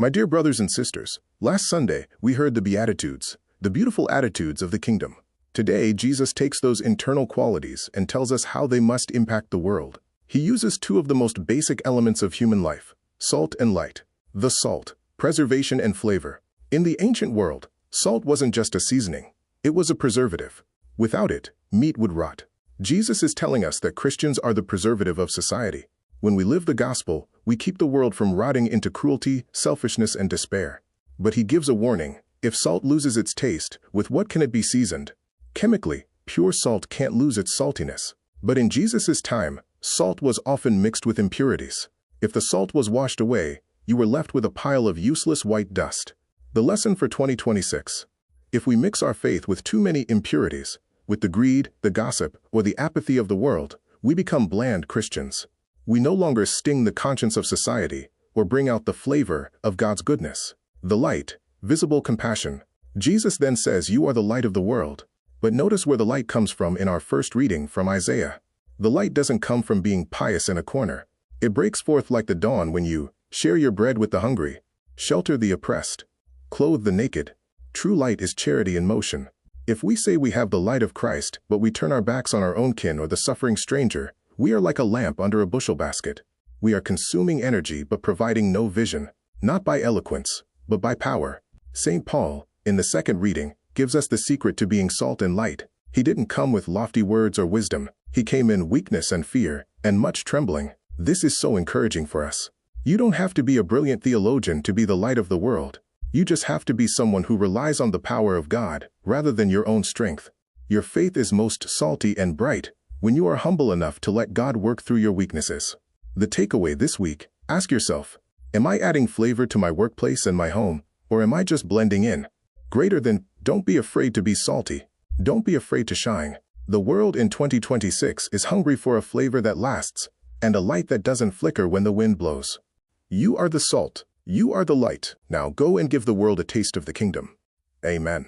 My dear brothers and sisters, last Sunday we heard the Beatitudes, the beautiful attitudes of the kingdom. Today, Jesus takes those internal qualities and tells us how they must impact the world. He uses two of the most basic elements of human life, salt and light. The salt, preservation and flavor. In the ancient world, salt wasn't just a seasoning, it was a preservative. Without it, meat would rot. Jesus is telling us that Christians are the preservative of society. When we live the gospel, we keep the world from rotting into cruelty, selfishness, and despair. But he gives a warning: if salt loses its taste, with what can it be seasoned? Chemically, pure salt can't lose its saltiness. But in Jesus' time, salt was often mixed with impurities. If the salt was washed away, you were left with a pile of useless white dust. The lesson for 2026. If we mix our faith with too many impurities, with the greed, the gossip, or the apathy of the world, we become bland Christians. We no longer sting the conscience of society or bring out the flavor of God's goodness. The light, visible compassion. Jesus then says, "You are the light of the world." But notice where the light comes from in our first reading from Isaiah. The light doesn't come from being pious in a corner. It breaks forth like the dawn when you share your bread with the hungry, shelter the oppressed, clothe the naked. True light is charity in motion. If we say we have the light of Christ, but we turn our backs on our own kin or the suffering stranger, we are like a lamp under a bushel basket. We are consuming energy but providing no vision, not by eloquence, but by power. St. Paul, in the second reading, gives us the secret to being salt and light. He didn't come with lofty words or wisdom. He came in weakness and fear, and much trembling. This is so encouraging for us. You don't have to be a brilliant theologian to be the light of the world. You just have to be someone who relies on the power of God, rather than your own strength. Your faith is most salty and bright when you are humble enough to let God work through your weaknesses. The takeaway this week: ask yourself, am I adding flavor to my workplace and my home, or am I just blending in? Greater than, don't be afraid to be salty. Don't be afraid to shine. The world in 2026 is hungry for a flavor that lasts, and a light that doesn't flicker when the wind blows. You are the salt. You are the light. Now go and give the world a taste of the kingdom. Amen.